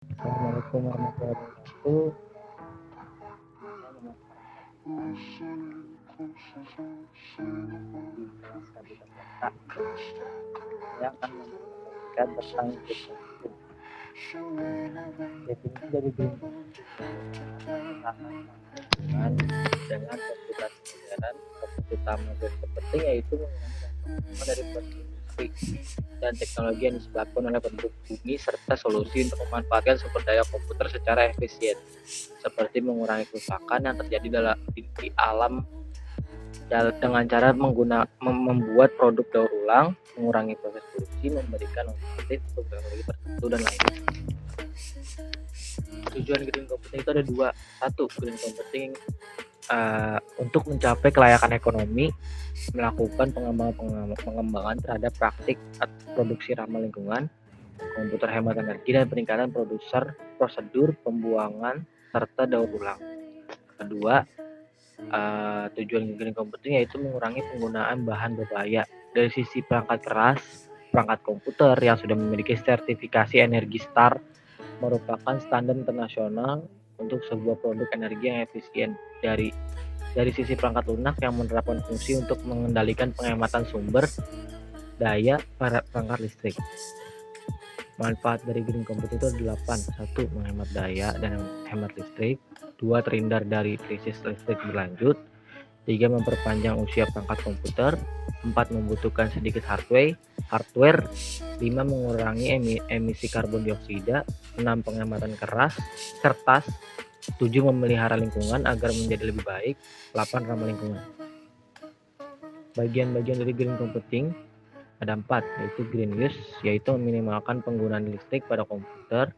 Assalamualaikum warahmatullahi wabarakatuh. Di kelas Kabupaten Kota, saya akan mempresentasikan tentang green computing. Definisi dari green computing adalah usaha dengan komputasi modern. Fokus utama green computing yaitu menggunakan dari industri dan teknologi yang disebabkan oleh penduduk bumi serta solusi untuk memanfaatkan sumber daya komputer secara efisien, seperti mengurangi kerusakan yang terjadi di alam dengan cara membuat produk daur ulang, mengurangi proses produksi, memberikan alternatif untuk teknologi tertentu dan lainnya. Tujuan green computing itu ada dua. Satu, green computing untuk mencapai kelayakan ekonomi, melakukan pengembangan terhadap praktik produksi ramah lingkungan, komputer hemat energi, dan peningkatan prosedur pembuangan serta daur ulang. Kedua, tujuan green computing yaitu mengurangi penggunaan bahan berbahaya. Dari sisi perangkat keras, perangkat komputer yang sudah memiliki sertifikasi Energy Star merupakan standar internasional untuk sebuah produk energi yang efisien. Dari sisi perangkat lunak yang menerapkan fungsi untuk mengendalikan penghematan sumber daya perangkat listrik. Manfaat dari green computing itu ada 8. 1. Menghemat daya dan hemat listrik. 2. Terhindar dari krisis listrik berlanjut. 3. Memperpanjang usia perangkat komputer. 4. Membutuhkan sedikit hardware. 5. Mengurangi emisi karbon dioksida. 6. Penghematan kertas. 7. Memelihara lingkungan agar menjadi lebih baik. 8. Ramah lingkungan. Bagian-bagian dari green computing ada 4, yaitu green use, yaitu meminimalkan penggunaan listrik pada komputer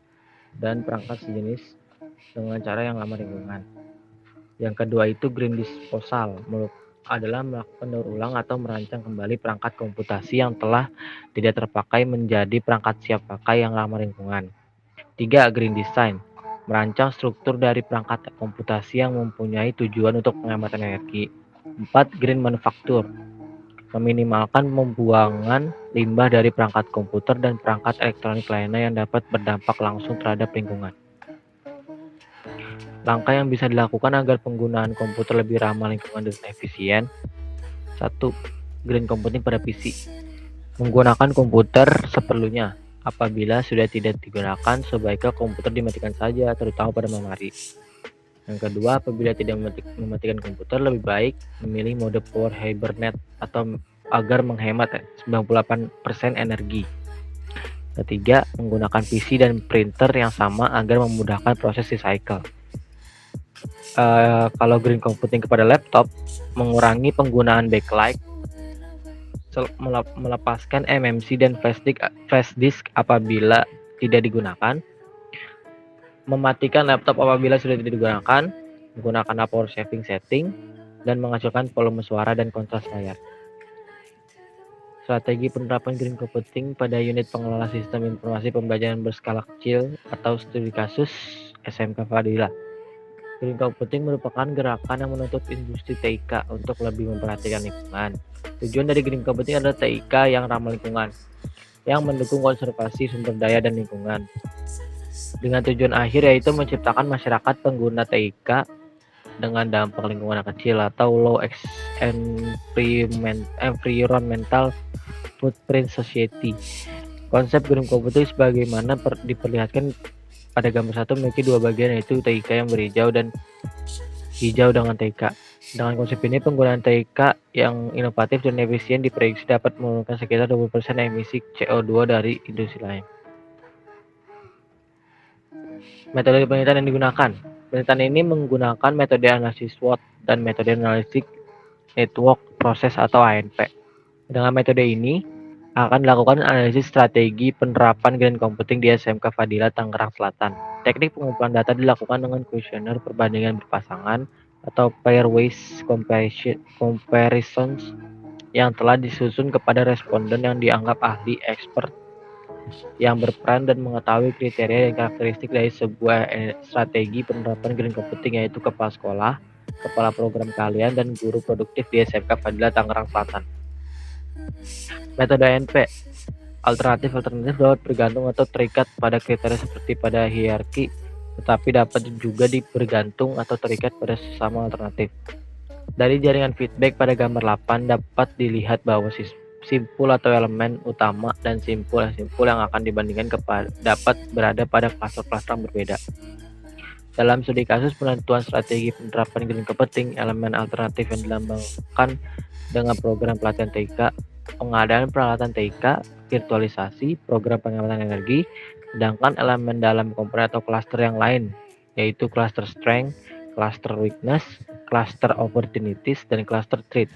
dan perangkat sejenis dengan cara yang ramah lingkungan. Yang kedua itu green disposal, adalah melakukan daur ulang atau merancang kembali perangkat komputasi yang telah tidak terpakai menjadi perangkat siap pakai yang ramah lingkungan. 3. Green design, merancang struktur dari perangkat komputasi yang mempunyai tujuan untuk penghematan energi. 4. Green manufacture, meminimalkan pembuangan limbah dari perangkat komputer dan perangkat elektronik lainnya yang dapat berdampak langsung terhadap lingkungan. Langkah yang bisa dilakukan agar penggunaan komputer lebih ramah lingkungan dan efisien. 1. Green computing pada PC, menggunakan komputer seperlunya. Apabila sudah tidak digunakan, sebaiknya komputer dimatikan saja, terutama pada malam hari. Yang kedua, apabila tidak mematikan komputer, lebih baik memilih mode power hibernate atau agar menghemat 98% energi. Ketiga, menggunakan PC dan printer yang sama agar memudahkan proses recycle. Kalau green computing kepada laptop, mengurangi penggunaan backlight, melepaskan MMC dan flash disk apabila tidak digunakan, mematikan laptop apabila sudah tidak digunakan, menggunakan power saving setting, dan menghasilkan volume suara dan kontras layar. Strategi penerapan green computing pada unit pengelola sistem informasi pembelajaran berskala kecil atau studi kasus SMK Fadila. Green computing merupakan gerakan yang menuntut industri TIK untuk lebih memperhatikan lingkungan. Tujuan dari green computing adalah TIK yang ramah lingkungan, yang mendukung konservasi sumber daya dan lingkungan, dengan tujuan akhir yaitu menciptakan masyarakat pengguna TIK dengan dampak lingkungan kecil atau low environmental footprint society. Konsep green computing sebagaimana diperlihatkan pada gambar 1 memiliki dua bagian, yaitu TIK yang berhijau dan hijau dengan TIK. Dengan konsep ini, penggunaan TIK yang inovatif dan efisien diprediksi dapat menurunkan sekitar 20% emisi CO2 dari industri lain. Metode penelitian yang digunakan. Penelitian ini menggunakan metode analisis SWOT dan metode analisis network proses atau ANP. Dengan metode ini akan dilakukan analisis strategi penerapan green computing di SMK Fadila Tangerang Selatan. Teknik pengumpulan data dilakukan dengan kuesioner perbandingan berpasangan atau pairwise comparisons yang telah disusun kepada responden yang dianggap ahli expert yang berperan dan mengetahui kriteria dan karakteristik dari sebuah strategi penerapan green computing, yaitu kepala sekolah, kepala program keahlian, dan guru produktif di SMK Fadila Tangerang Selatan. Metode ANP. Alternatif dapat bergantung atau terikat pada kriteria seperti pada hierarki, tetapi dapat juga bergantung atau terikat pada sesama alternatif. Dari jaringan feedback pada gambar 8 dapat dilihat bahwa simpul atau elemen utama dan simpul yang akan dibandingkan dapat berada pada klaster-klaster yang berbeda. Dalam studi kasus penentuan strategi penerapan green computing, elemen alternatif yang dilambangkan dengan program pelatihan TIK, pengadaan peralatan TIK, virtualisasi, program pengamatan energi, sedangkan elemen dalam komponen atau klaster yang lain, yaitu cluster strength, cluster weakness, cluster opportunities, dan cluster threats,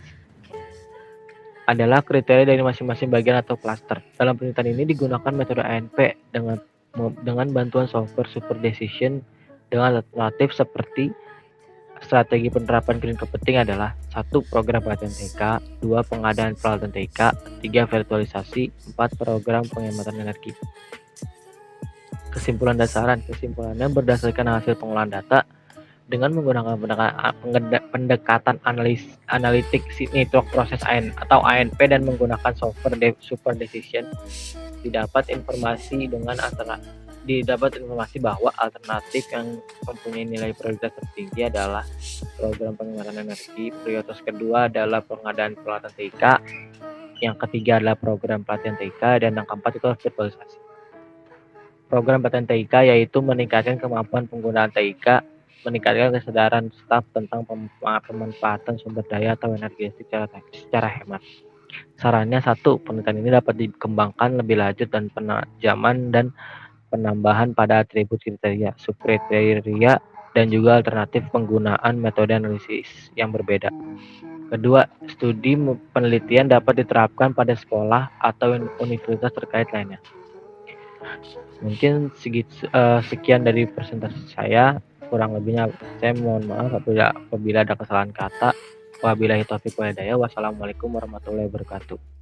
adalah kriteria dari masing-masing bagian atau cluster. Dalam penelitian ini digunakan metode ANP dengan bantuan software super decision dengan alternatif seperti strategi penerapan green computing adalah 1. Program pelatihan TIK, 2. Pengadaan peralatan TIK, 3. Virtualisasi, 4. Program penghematan energi. Kesimpulannya berdasarkan hasil pengolahan data dengan menggunakan pendekatan analitik network proses atau ANP dan menggunakan software super decision, didapat informasi bahwa alternatif yang mempunyai nilai prioritas tertinggi adalah program penghematan energi, prioritas kedua adalah pengadaan peralatan TIK, yang ketiga adalah program pelatihan TIK, dan yang keempat itu virtualisasi. Program pelatihan TIK yaitu meningkatkan kemampuan penggunaan TIK, meningkatkan kesadaran staf tentang pemanfaatan sumber daya atau energi secara hemat. Sarannya 1. Penelitian ini dapat dikembangkan lebih lanjut dan penajaman dan penambahan pada atribut kriteria, subkriteria, dan juga alternatif penggunaan metode analisis yang berbeda. Kedua, studi penelitian dapat diterapkan pada sekolah atau universitas terkait lainnya. Mungkin sekian dari presentasi saya. Kurang lebihnya saya mohon maaf apabila ada kesalahan kata. Wabillahi taufiq wal hidayah. Wassalamualaikum warahmatullahi wabarakatuh.